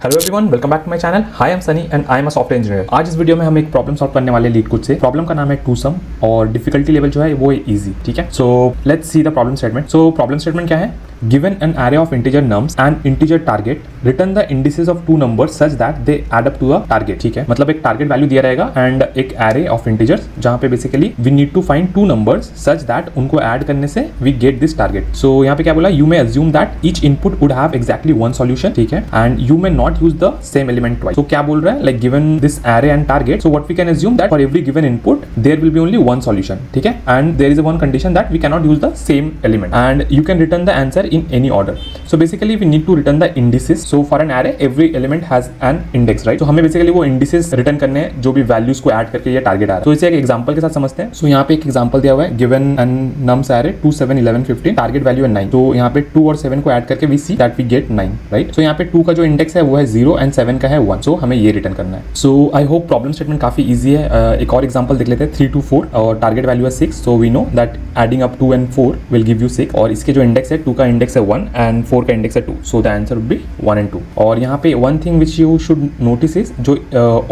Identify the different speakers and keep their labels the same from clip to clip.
Speaker 1: Hello everyone, welcome back to my channel. Hi, I am Sunny and I am a software engineer. आज इस video में हम एक problem solve करने वाले लीड कोड से। प्रॉब्लम का नाम है टू सम और डिफिकल्टी लेवल जो है वो है इजी। ठीक है, so let's see the problem statement. So problem statement क्या है? Given an array of integer nums and integer target, return the indices of two numbers such that they add up to a target. ठीक है, मतलब एक target value दिया रहेगा and एक array of integers जहां पे basically we need to find two numbers such that उनको ऐड करने से we get this target. So यहाँ पे क्या बोला? You may assume that each input would have exactly one solution. ठीक है, and you may not use the same element twice. तो क्या बोल रहा है? Like given this array and target, so what we can assume that for every given input there will be only one solution. ठीक है, and there is one condition that we can not use the same element and you can return the answer in any order. So basically we need to return the indices. So for an array every element has an index, right? So हमें basically वो indices return करने हैं जो भी values को add करके ये target आ रहा है। तो इसे एक example के साथ समझते हैं। So यहाँ पे एक example दिया हुआ है, given an nums array 2 7 11 15, target value है 9। तो यहाँ पे 2 और 7 को add करके we see that we get 9, right? So यहाँ पे 2 का जो index है वो है 0 and 7 का है 1। So हमें ये return करना है। So I hope problem statement काफी easy है। एक और example देख लेते हैं, 3 2 4 और target value है 6। So we know that adding up 2 and 4 will give you 6 और इसके जो index है 2 का index है 1 and 4 का index है 2। So the answer would be 1 and 2। और यहाँ पे one thing which you should notice is जो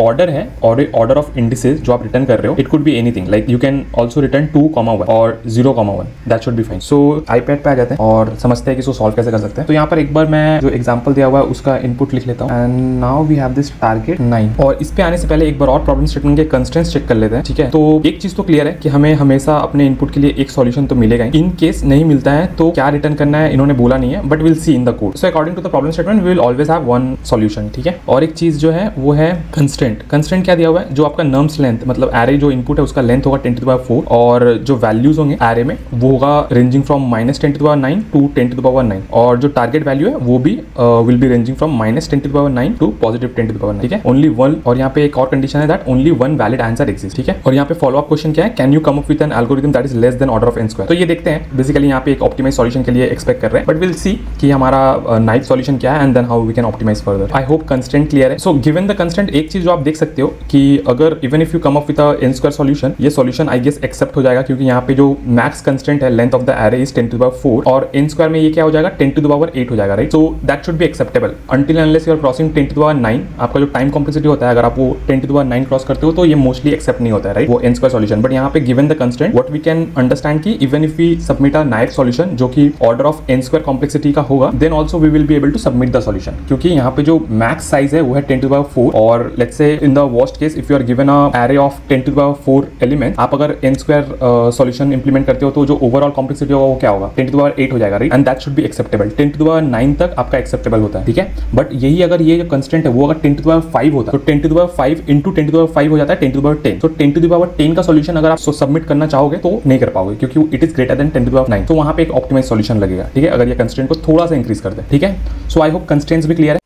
Speaker 1: order है और order of indices जो आप रिटर्न कर रहे हो, it could be anything, like you can also return 2,1 और 0,1, that should be fine। So iPad पे आ जाते हैं और समझते हैं कि इसको सॉल्व कैसे कर सकते हैं। तो यहाँ पर एक बार मैं जो एग्जांपल दिया हुआ है उसका इनपुट लिख लेता हूँ and now we have this target 9। और इस पे आने से पहले एक बार और प्रॉब्लम स्टेटमेंट के कंस्ट्रेंट्स चेक कर लेते हैं। ठीक है, तो एक चीज तो क्लियर है कि हमें हमेशा अपने इनपुट के लिए एक सॉल्यूशन तो मिलेगा। इन केस नहीं मिलता है तो क्या रिटर्न करना है इन्होंने बोला नहीं है, but will see in the code. So according to the problem statement we will always have one solution. ठीक है, और एक चीज जो है वो है कंस्ट्रेंट। कंस्ट्रेंट क्या दिया हुआ है? जो आपका नम्स लेंथ, मतलब एरे जो इनपुट है उसका लेंथ होगा 10⁴ और जो वैल्यूज होंगे एरे में वो होगा रेंजिंग फ्रॉम -10⁹ टू 10⁹ और जो टारगेट वैल्यू है वो भी will be ranging from -10⁹ to +10⁹ ठीक है, ओनली वन। और यहाँ पे एक और कंडीशन है that only one valid answer exist. ठीक है, और यहाँ पे फॉलो अप क्वेश्चन क्या है? Can you come up with an algorithm that is less than order of n square. तो ये देखते हैं, बेसिकली यहाँ पे एक ऑप्टिमाइज सॉल्यूशन के लिए एक्सपेक्ट कर रहे हैं, बट विल सी कि हमारा नाइफ सॉल्यूशन क्या है and then how we can optimise further. I hope constraint clear है। सो गिवन द कंस्ट्रेंट, एक चीज जो आप देख सकते हो कि अगर even if you come up with a n square solution, ये सॉल्यूशन आई गेस एक्सेप्ट हो जाएगा क्योंकि यहाँ पे जो मैक्स कंस्ट्रेंट है length of the array is 10⁴ और n स्क्वायर में ये क्या हो जाएगा? 10⁸ हो जाएगा, right? So that should be acceptable until unless you are crossing 10⁹ आपका जो टाइम कॉम्प्लेक्सिटी होता है, अगर आप वो 10⁹ क्रॉस करते हो तो ये मोस्टली एक्सेप्ट नहीं होता है, राइट? वो n स्क्वायर सॉल्यूशन। बट यहाँ पे given the constraint what we can understand कि even if we submit a naive solution जो कि order of n square complexity का होगा, then also we will be able to submit the solution क्योंकि यहाँ पे जो मैक्स साइज है वो है 10⁴ और let's say in the worst case if you are given a array of 10⁴ element, आप अगर n स्क्वायर सॉल्यूशन इंप्लीमेंट करते हो तो जो ओवरऑल कॉम्प्लेक्सिटी होगा वो क्या होगा? 10⁸ हो जाएगा, right? And that should be acceptable. 10⁹ तक आपका एक्सेप्टेबल होता है। ठीक है, बट यही अगर ये जो कंस्टेंट है वो अगर 10⁵ होता तो 10⁵ इंटू 10⁵ हो जाता है 10⁻10। तो 10⁻10 का सॉल्यूशन अगर आप सबमिट करना चाहोगे तो नहीं कर पाओगे क्योंकि इट इज ग्रेटर देन 10⁹ तो वहां पे एक ऑप्टिमाइज सॉल्यूशन लगेगा। ठीक है, अगर ये कंस्ट्रेंट को थोड़ा सा इंक्रीज कर दे। ठीक है, सो आई होप कंस्ट्रेंट्स भी क्लियर है।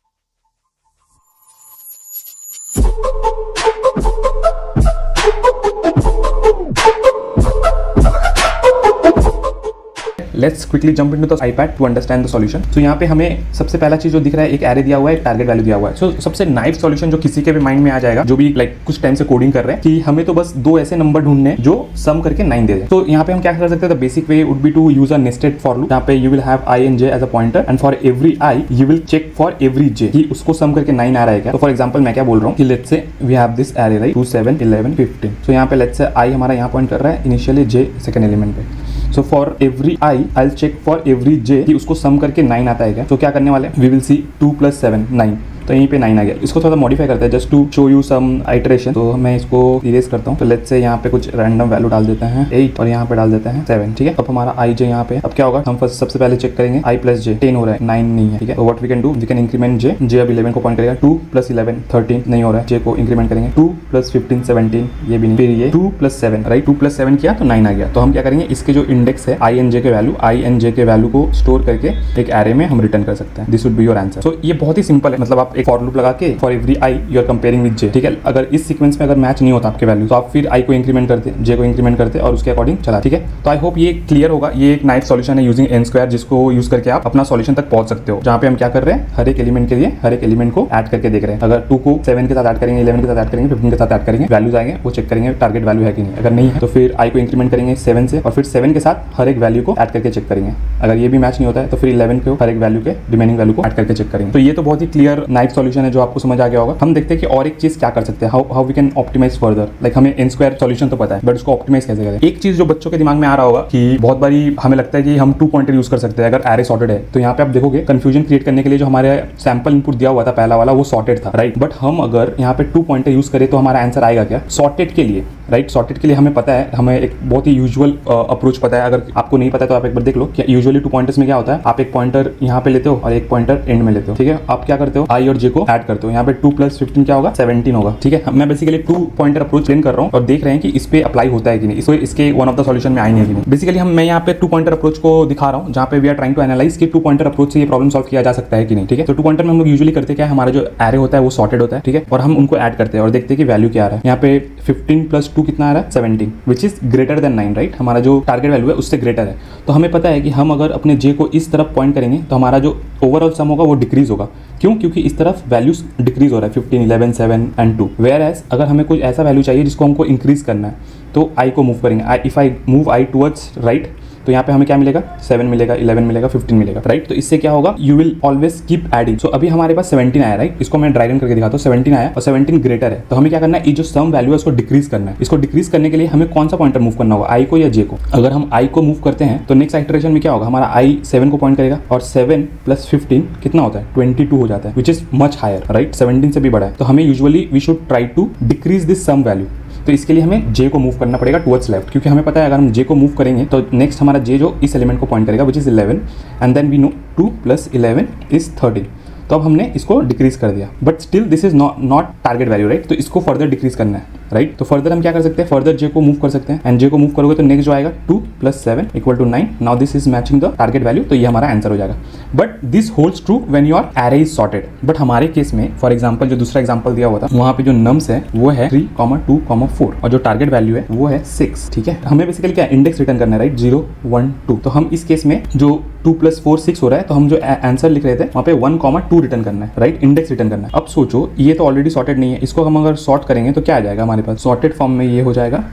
Speaker 1: Let's quickly jump into the iPad to understand the solution. So यहाँ पे हमें सबसे पहला चीज जो दिख रहा है, एक एरे दिया हुआ है, एक टारगेट वैल्यू दिया हुआ है। So सबसे नाइफ सॉल्यूशन जो किसी के भी माइंड में आ जाएगा, जो भी लाइक कुछ टाइम से कोडिंग कर रहे हैं, कि हमें तो बस दो ऐसे नंबर ढूंढने हैं जो सम करके 9 दे दें। तो यहाँ पे हम क्या कर सकते हैं? The basic way would be to use a nested for loop. यहाँ पे you will have i and j as a pointer and for every i you will check for every j कि उसको सम करके 9 आ रहा है क्या। तो फॉर एग्जाम्पल मैं क्या बोल रहा हूँ कि let's say we have this array, right? 2 7 11 15। So यहाँ पे लेट्स से i हमारा यहाँ पॉइंट कर रहा है इनिशियली j सेकंड एलिमेंट पे। So for every i I will check for every j कि उसको सम करके 9 आता है क्या। तो क्या करने वाले? We will see 2 + 7 9। तो यहीं पे 9 आ गया। इसको थोड़ा मॉडिफाई करते हैं just to show you some iteration. तो मैं इसको इरेज करता हूँ। तो लेट्स से यहाँ पे कुछ रैंडम वैल्यू डाल देते हैं 8 और यहाँ पे डाल देते हैं 7। ठीक है, अब हमारा i j यहाँ पे, अब क्या होगा? हम फर्स्ट सबसे पहले चेक करेंगे i + j 10 हो रहा है, 9 नहीं है। ठीक है, तो what we can do, we can increment j अब 11 को पॉइंट करेगा। 2 + 11 13 नहीं हो रहा है, j को इंक्रीमेंट करेंगे। 2 + 15 17 ये भी नहीं, फिर ये 2 + 7, राइट? 2 + 7 किया तो 9 आ गया। तो हम क्या करेंगे? इसके जो इंडेक्स है i and j के वैल्यू को स्टोर करके एक एरे में हम रिटर्न कर सकते हैं। This would be your answer. So ये बहुत ही सिंपल है, मतलब आप एक फॉर लूप लगा के for every i you are comparing with j। ठीक है, अगर इस सीक्वेंस में अगर मैच नहीं होता आपके वैल्यू तो आप फिर i को इंक्रीमेंट करते, j को इंक्रीमेंट करते और उसके अकॉर्डिंग चला। ठीक है, तो आई होप ये क्लियर होगा। ये एक नाइफ सॉल्यूशन है यूजिंग n स्क्वायर, जिसको यूज करके आप अपना सॉल्यूशन तक पहुंच सकते हो। जहां पे हम क्या कर रहे हैं? हर एक एलिमेंट के लिए हर एक एलिमेंट को ऐड करके देख रहे हैं। अगर 2 को 7 के साथ ऐड करेंगे, 11 के साथ ऐड करेंगे, 15 के साथ ऐड करेंगे, वैल्यूज आएंगे, वो चेक करेंगे टारगेट वैल्यू है कि नहीं। अगर नहीं है तो फिर i को इंक्रीमेंट करेंगे 7 से और फिर 7 के साथ हर एक वैल्यू को ऐड करके चेक करेंगे। अगर ये भी मैच नहीं होता है तो फिर 11 को हर एक वैल्यू के रिमेनिंग वैल्यू को ऐड करके चेक करेंगे। तो ये तो बहुत ही क्लियर नाइफ सॉल्यूशन है जो आपको समझ आ गया होगा। हम देखते हैं कि और एक चीज क्या कर सकते हैं, how we can optimise further. Like हमें n स्क्वायर सॉल्यूशन तो पता है, बट उसको ऑप्टिमाइज कैसे करें। एक चीज जो बच्चों के दिमाग में आ रहा होगा कि बहुत बारी हमें लगता है कि हम 2 पॉइंटर यूज कर सकते हैं अगर एरे सॉर्टेड है। तो यहाँ पे आप देखोगे कंफ्यूजन क्रिएट करने के लिए जो हमारे सैंपल इनपुट दिया हुआ था पहला वाला वो सॉर्टेड था, राइट। बट हम अगर यहाँ पे 2 पॉइंटर यूज करें तो हमारा आंसर आएगा क्या, सॉर्टेड के लिए, राइट। सॉर्टेड के लिए हमें पता है, हमें एक बहुत ही यूजुअल अप्रोच पता है। अगर आपको नहीं पता तो आप एक बार देख लो कि यूजुअली 2 पॉइंटर्स में क्या होता है, आप एक पॉइंटर यहाँ पे लेते हो और एक पॉइंटर एंड में लेते हो, ठीक है। आप क्या करते हो, आई और जे को ऐड करते हो। यहाँ पे 2 + 15 क्या होगा, 17 होगा, ठीक है। मैं बेसिकली 2 पॉइंटर अप्रोच प्लेन कर रहा हूँ और देख रहे हैं कि इस पे अप्लाई होता है कि नहीं, इसके वन ऑफ द सॉल्यूशन में आएंगे कि नहीं। बेसिकली मैं यहाँ पे 2 पॉइंटर अप्रोच को दिखा रहा हूँ जहाँ पे we are trying to analyse कि 2 पॉइंटर अप्रोच से ये प्रॉब्लम सॉल्व किया जा सकता है कि नहीं, ठीक है। तो 2 पॉइंटर में हम लोग यूजुअली करते क्या है, हमारा जो एरे होता है वो सॉर्टेड होता है, ठीक है, और हम उनको ऐड करते हैं और देखते हैं कि वैल्यू क्या आ रहा है। यहाँ पे 15 + 2 कितना आ रहा है, 17, which is greater than 9, right. हमारा जो टारगेट वैल्यू है उससे ग्रेटर है। तो हमें पता है कि हम अगर अपने जे को इस तरफ पॉइंट करेंगे तो हमारा जो ओवरऑल सम होगा वो डिक्रीज होगा। क्यों, क्योंकि इस तरफ वैल्यूज डिक्रीज हो रहा है, 15, 11, 7 एंड 2। वेयर एज अगर हमें कुछ ऐसा वैल्यू चाहिए जिसको हमको इंक्रीज करना है तो आई को मूव करेंगे। If I move I towards right तो यहाँ पे हमें क्या मिलेगा, 7 मिलेगा, 11 मिलेगा, 15 मिलेगा, राइट। तो इससे क्या होगा, you will always keep adding. So अभी हमारे पास 17 आया, राइट। इसको मैं ड्राई रन करके दिखाता हूँ, 17 आया और 17 ग्रेटर है। तो हमें क्या करना है, ये जो सम वैल्यू है उसको डिक्रीज करना है। इसको डिक्रीज करने के लिए हमें कौन सा पॉइंटर मूव करना होगा, आई को या जे को। अगर हम आई को मूव करते हैं तो नेक्स्ट आइटरेशन में क्या होगा, हमारा आई 7 को पॉइंट करेगा और 7 + 15 कितना होता है, 22 हो जाता है, which is much higher, right. 17 से भी बड़ा है। तो हमें usually we should try to decrease this sum value. तो इसके लिए हमें जे को मूव करना पड़ेगा टुवर्ड्स लेफ्ट, क्योंकि हमें पता है अगर हम जे को मूव करेंगे तो नेक्स्ट हमारा जे जो इस एलिमेंट को पॉइंट करेगा which is 11 and then we know 2 + 11 is 13। तो अब हमने इसको डिक्रीज कर दिया, but still this is not target value, right. तो इसको फर्दर डिक्रीज करना है, राइट। तो फर्दर हम क्या कर सकते हैं, फर्दर जे को मूव कर सकते हैं एंड जे को मूव करोगे तो नेक्स्ट जो आएगा 2 + 7 = 9। Now this is matching the target value, तो ये हमारा आंसर हो जाएगा। But this holds true when your array is sorted. But हमारे केस में फॉर एग्जांपल जो दूसरा एग्जांपल दिया हुआ था वहां पे जो नम्स है वो है 3, 2, 4 और जो टारगेट वैल्यू है वो है 6, ठीक है। हमें बेसिकली क्या इंडेक्स रिटर्न करना है, राइट, 0, 1, 2। तो हम इस केस में जो 2 + 4 6 हो रहा है, तो हम जो आंसर लिख रहे थे वहाँ पे 1, 2 रिटर्न करना है, राइट, इंडेक्स रिटर्न करना है। अब सोचो ये तो ऑलरेडी सॉर्टेड नहीं है, इसको हम अगर सॉर्ट करेंगे तो क्या आ जाएगा हमारे पास, सॉर्टेड फॉर्म में ये हो जाएगा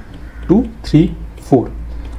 Speaker 1: 2, 3, 4।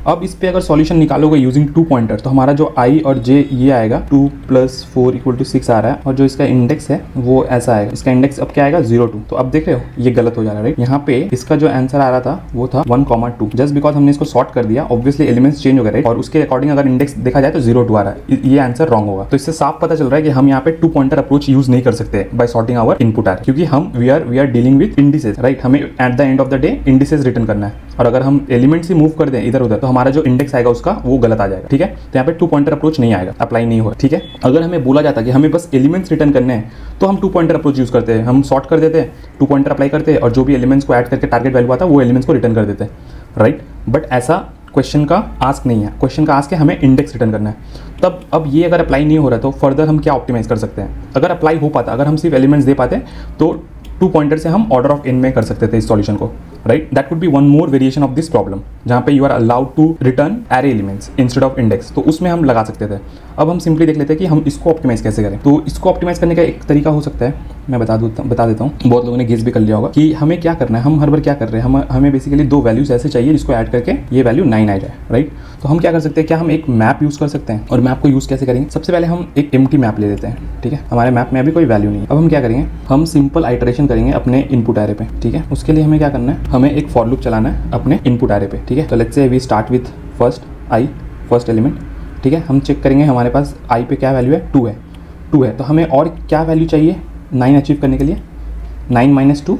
Speaker 1: अब इस पे अगर सॉल्यूशन निकालोगे यूजिंग 2 पॉइंटर तो हमारा जो आई और जे ये आएगा 2 + 4 = 6 आ रहा है और जो इसका इंडेक्स है वो ऐसा आएगा। इसका इंडेक्स अब क्या आएगा, 0, 2। तो अब देख रहे हो ये गलत हो जा रहा है, राइट। यहाँ पे इसका जो आंसर आ रहा था वो था 1, 2। जस्ट बिकॉज हमने इसको सॉर्ट कर दिया ऑब्वियसली एलिमेंट्स चेंज हो गए, राइट, और उसके अकॉर्डिंग अगर इंडेक्स देखा जाए तो 0, 2 आ रहा है। ये आंसर रॉन्ग होगा। तो इससे साफ पता चल रहा है कि हम यहाँ पे 2 पॉइंटर अप्रोच यूज नहीं कर सकते by sorting our input array, क्योंकि हम we are dealing with indices, right. हमें at the end of the day indices return करना है और अगर हम एलिमेंट्स ही मूव कर दें इधर उधर तो हमारा जो इंडेक्स आएगा उसका वो गलत आ जाएगा, ठीक है। तो यहाँ पे 2 पॉइंटर अप्रोच नहीं आएगा, अप्लाई नहीं होगा, ठीक है। अगर हमें बोला जाता कि हमें बस एलिमेंट्स रिटर्न करने हैं तो हम 2 पॉइंटर अप्रोच यूज करते हैं, हम सॉर्ट कर देते हैं, 2 पॉइंटर अप्लाई करते हैं और जो भी एलिमेंट्स को ऐड करके टारगेट वैल्यू आता है वो एलिमेंट्स को रिटर्न कर देते हैं, राइट। बट ऐसा क्वेश्चन का आस्क नहीं है, क्वेश्चन का आस्क है हमें इंडेक्स रिटर्न करना है। तब अब ये अगर अप्लाई नहीं हो रहा तो फर्दर हम क्या ऑप्टिमाइज कर सकते हैं। अगर अप्लाई हो पाता, अगर हम सिर्फ एलिमेंट्स दे पाते तो 2 पॉइंटर से हम ऑर्डर ऑफ n में कर सकते थे इस सॉल्यूशन को, right. That would be one more variation of this problem जहाँ पे you are allowed to return array elements instead of index, तो उसमें हम लगा सकते थे। अब हम सिंपली देख लेते हैं कि हम इसको ऑप्टिमाइज कैसे करें। तो इसको ऑप्टिमाइज करने का एक तरीका हो सकता है, मैं बता देता हूँ, बहुत लोगों ने गेस भी कर लिया होगा कि हमें क्या करना है। हम हर बार क्या कर रहे हैं, हमें बेसिकली 2 वैल्यूज ऐसे चाहिए जिसको ऐड करके ये वैल्यू 9 आ जाए, राइट। तो हम क्या कर सकते हैं, क्या हम एक मैप यूज कर सकते हैं, और मैप को यूज कैसे करेंगे, सबसे पहले हम एक एम्प्टी मैप ले लेते हैं, ठीक है। हमारे मैप में अभी कोई वैल्यू नहीं है। अब हम क्या करेंगे, हम सिंपल आइटरेशन करेंगे अपने इनपुट एरे पे, ठीक है। उसके लिए हमें क्या करना है, हमें एक फॉर लूप चलाना है अपने इनपुट एरे पे, ठीक है। तो let's say we start with first element, ठीक है। हम चेक करेंगे हमारे पास आई पे क्या वैल्यू है, 2 है। तो हमें और क्या वैल्यू चाहिए 9 अचीव करने के लिए, 9 - 2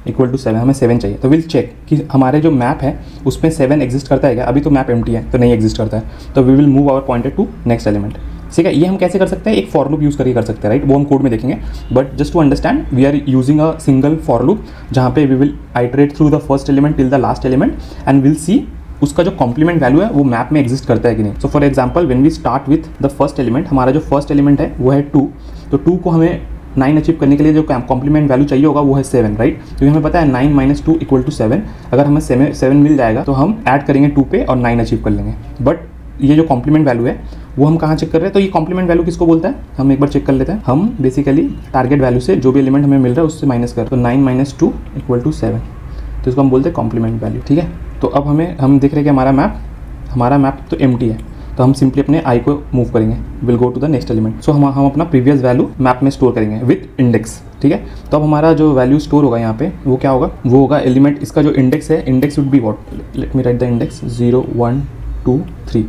Speaker 1: = 7, हमें 7 चाहिए। तो विल चेक कि हमारे जो मैप है उसमें 7 एग्जिस्ट करता है क्या। अभी तो मैप एम्प्टी है तो नहीं एग्जिस्ट करता है, तो we will move our pointer to next element, ठीक है। ये हम कैसे कर सकते हैं, एक फॉर लूप यूज करके कर सकते हैं, राइट। वो हम कोड में देखेंगे, but just to understand we are using a single for loop जहाँ पे we will iterate through the first element till the last element and will see उसका जो कॉम्प्लीमेंट वैल्यू है वो मैप में एग्जिस्ट करता है कि नहीं। So for example when we start with the first element, हमारा जो फर्स्ट एलिमेंट है वो है 2, तो 2 को हमें 9 अचीव करने के लिए जो कॉम्प्लीमेंट वैल्यू चाहिए होगा वो है 7, राइट। क्योंकि हमें पता है 9 - 2 = 7, अगर हमें 7 मिल जाएगा तो हम ऐड करेंगे 2 पे और 9 अचीव कर लेंगे। बट ये जो कॉम्प्लीमेंट वैल्यू है वो हम कहाँ चेक कर रहे हैं, तो ये कॉम्प्लीमेंट वैल्यू किसको बोलता है, हम एक बार चेक कर लेते हैं। हम बेसिकली टारगेट वैल्यू से जो भी एलिमेंट हमें मिल रहा है उससे माइनस कर, तो 9 - 2 = 7, तो इसको हम बोलते हैं कॉम्प्लीमेंट वैल्यू, ठीक है। तो अब हम देख रहे हैं कि हमारा मैप तो एम्प्टी है, तो हम सिंपली अपने आई को मूव करेंगे, will go to the next element. So हम अपना प्रीवियस वैल्यू मैप में स्टोर करेंगे विथ इंडेक्स, ठीक है। तो अब हमारा जो वैल्यू स्टोर होगा यहाँ पे वो क्या होगा, वो होगा एलिमेंट, इसका जो इंडेक्स है, index would be what, let me right the index 0 1 2 3।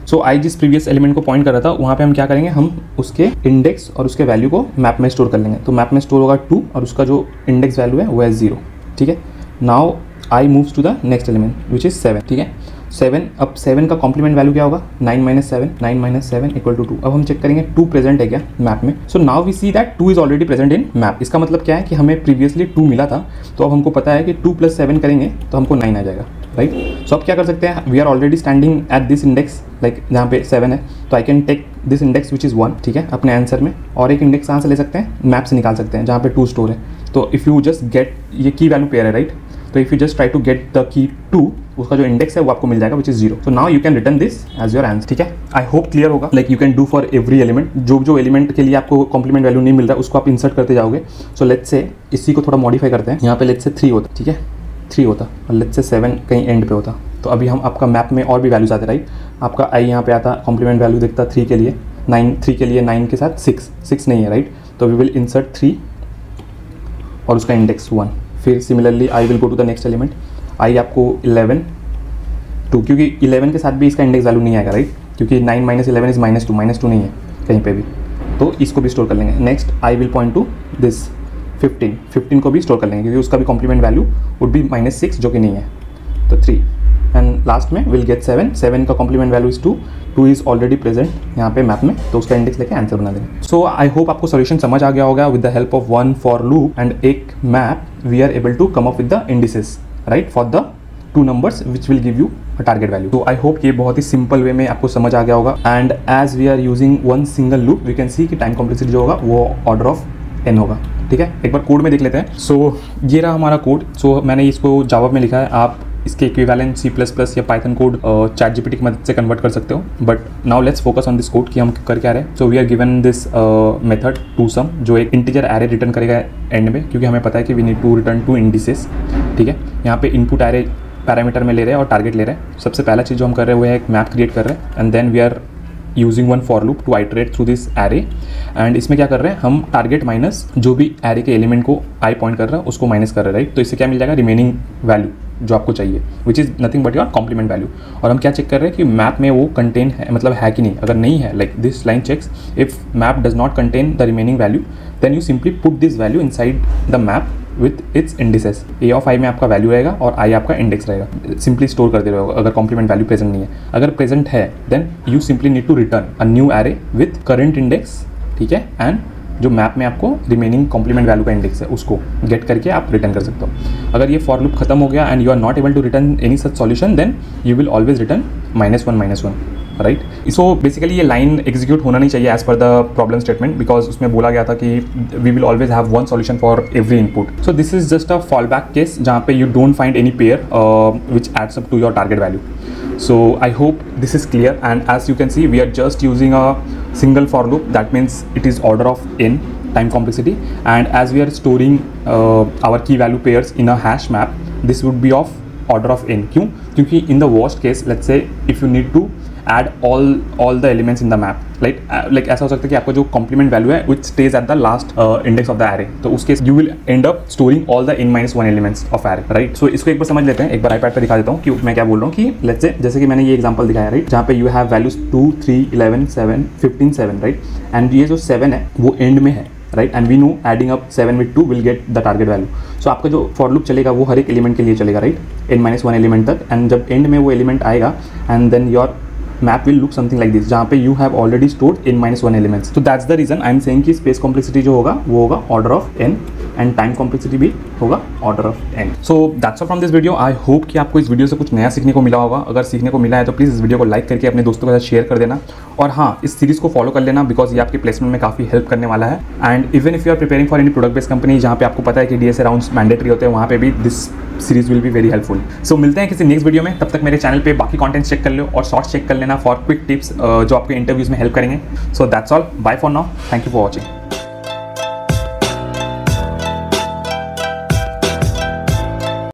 Speaker 1: सो आई जिस प्रीवियस एलिमेंट को पॉइंट कर रहा था वहाँ पे हम क्या करेंगे, हम उसके इंडेक्स और उसके वैल्यू को मैप में स्टोर कर लेंगे। तो मैप में स्टोर होगा 2 और उसका जो इंडेक्स वैल्यू है वो है 0, ठीक है। Now I moves to the next element which is 7, ठीक है। 7, अब 7 का कॉम्प्लीमेंट वैल्यू क्या होगा, 9 - 7, 9 - 7 = 2। अब हम चेक करेंगे 2 प्रेजेंट है क्या मैप में। So now we see that 2 is already present in map. इसका मतलब क्या है कि हमें प्रीवियसली 2 मिला था, तो अब हमको पता है कि 2 + 7 करेंगे तो हमको 9 आ जाएगा, राइट। सो अब क्या कर सकते हैं, we are already standing at this index, like जहाँ पे 7 है, तो I can take this index which is 1, ठीक है, अपने आंसर में। और एक इंडेक्स कहाँ से ले सकते हैं, मैप से निकाल सकते हैं जहाँ पे 2 स्टोर है। तो इफ़ यू जस्ट गेट, ये की वैल्यू पेयर है, राइट। तो if you just try to get the key 2, उसका जो इंडेक्स है वो आपको मिल जाएगा which is 0। So now you can return this as your answer, ठीक है। आई होप क्लियर होगा। Like you can do for every element, जो एलिमेंट के लिए आपको कॉम्प्लीमेंट वैल्यू नहीं मिल रहा है उसको आप इंसर्ट करते जाओगे। सो लेट्स से इसी को थोड़ा मॉडिफाई करते हैं, यहाँ पे लेट्स से 3 होता, ठीक है, 3 होता, और लेट्स से 7 कहीं एंड पे होता। तो अभी हम आपका मैप में और भी वैल्यूज आते, राइट। आपका आई यहाँ पे आता, कॉम्प्लीमेंट वैल्यू दिखता 3 के लिए, 3 के लिए 9 के साथ 6 नहीं है, राइट। तो वी विल इंसर्ट 3 और उसका इंडेक्स 1। फिर similarly I will go to the next element, I आपको 11 2, क्योंकि 11 के साथ भी इसका इंडेक्स वैल्यू नहीं आएगा, राइट, क्योंकि 9 - 11 इज -2 नहीं है कहीं पे भी, तो इसको भी स्टोर कर लेंगे। Next I will point two this 15 को भी स्टोर कर लेंगे क्योंकि उसका भी कॉम्प्लीमेंट वैल्यू वुड बी -6 जो कि नहीं है, तो 3। एंड लास्ट में विल गेट 7 का complement value is 2 is already present यहाँ पे मैप में, तो उसका इंडेक्स लेके आंसर बना देंगे। सो आई होप आपको सॉल्यूशन समझ आ गया होगा। With the help of 1 for loop and एक map we are able to come up with the indices, right, for the 2 numbers which will give you a target value। तो I hope ये बहुत ही simple way में आपको समझ आ गया होगा। And as we are using 1 single loop we can see कि टाइम कॉम्प्लेक्सिटी जो होगा वो ऑर्डर ऑफ n होगा, ठीक है। एक बार कोड में देख लेते हैं। सो ये रहा हमारा कोड। सो मैंने इसको जावा में लिखा है, आप इसके इक्विवेलेंट C++ या पाइथन कोड ChatGPT की मदद से कन्वर्ट कर सकते हो। But now let's focus on this code कि हम कर क्या रहे हैं। So we are given this method ToSum जो एक इंटीजर एरे रिटर्न करेगा एंड में, क्योंकि हमें पता है कि we need to return 2 indices, ठीक है। यहाँ पे इनपुट एरे पैरामीटर में ले रहे हैं और टारगेट ले रहे हैं। सबसे पहला चीज़ जो हम कर रहे हैं वो है एक मैप क्रिएट कर रहे हैं and then we are using 1 for loop to iterate through this array. And इसमें क्या कर रहे हैं, हम टारगेट माइनस जो भी एरे के एलिमेंट को आई पॉइंट कर रहा है उसको माइनस कर रहे हैं, राइट। तो इससे क्या मिल जाएगा, रिमेनिंग वैल्यू जो आपको चाहिए which is nothing but your complement value. और हम क्या चेक कर रहे हैं कि मैप में वो कंटेन है, मतलब है कि नहीं। अगर नहीं है, like this line checks if map does not contain the remaining value then you simply put this value inside the map with its indices. A of i में आपका वैल्यू रहेगा और आई आपका इंडेक्स रहेगा। सिंपली स्टोर कर दे रहे हो अगर कॉम्प्लीमेंट वैल्यू प्रेजेंट नहीं है। अगर प्रेजेंट है then you simply need to return a new array with current index, ठीक है। एंड जो मैप में आपको रिमेनिंग कॉम्प्लीमेंट वैल्यू का इंडेक्स है उसको गेट करके आप रिटर्न कर सकते हो। अगर ये फॉर लूप खत्म हो गया and you are not able to return any such solution then you will always return -1 right. So basically ये लाइन एग्जीक्यूट होना नहीं चाहिए as per the problem statement, because उसमें बोला गया था कि we will always have 1 solution for every input. So this is just a fall back case जहाँ पे you don't find any pair which adds up to your target value. So I hope this is clear, and as you can see we are just using a single for loop, that means it is order of n time complexity, and as we are storing our key value pairs in a hash map, this would be of order of n. क्यों? क्योंकि in the worst case let's say if you need to add all the elements in the map, like ऐसा हो सकता है कि आपका जो complement value है which stays at the last index of the array, तो उस case you will end up storing all the n-1 elements of array, right? So इसको एक बार समझ लेते हैं, एक बार iPad पे दिखा देता हूँ कि मैं क्या बोल रहा हूँ कि let's say जैसे कि मैंने ये एग्जांपल दिखाया, राइट, जहाँ पे you have values 2 3 11 7 15 7, right, and ये जो 7 है वो एंड में है, right, and we know adding up 7 with 2 will get the target value. So आपका जो फॉर लूप चलेगा वो हर एक एलिमेंट के लिए चलेगा, राइट, n-1 एलिमेंट तक, एंड जब एंड में वो एलिमेंट आएगा and then your map will look something like this, जहाँ पे you have already stored n-1 elements. तो that's the reason I am saying कि स्पेस कॉम्प्लेक्सिटी जो होगा वो होगा order of n and time complexity भी होगा order of n। So that's all from this video. I hope कि आपको इस वीडियो से कुछ नया सीखने को मिला होगा। अगर सीखने को मिला है तो प्लीज़ इस वीडियो को लाइक करके अपने दोस्तों के साथ शेयर कर देना, और हाँ, इस सीरीज़ को फॉलो कर लेना बिकॉज ये आपके प्लेसमेंट में काफ़ी हेल्प करने वाला है। And even if you are preparing for any product based company जहाँ पे आपको पता है कि DSA राउंड्स मैंडेटरी होते हैं, वहाँ पे भी this series will be very helpful. So मिलते हैं किसी नेक्स्ट वीडियो में, तब तक मेरे चैनल पे बाकी कंटेंट चेक कर लो और शॉर्ट्स चेक कर लेना फॉर क्विक टिप्स जो आपके इंटरव्यूज में हेल्प करेंगे। So that's all, bye for now, thank you for watching.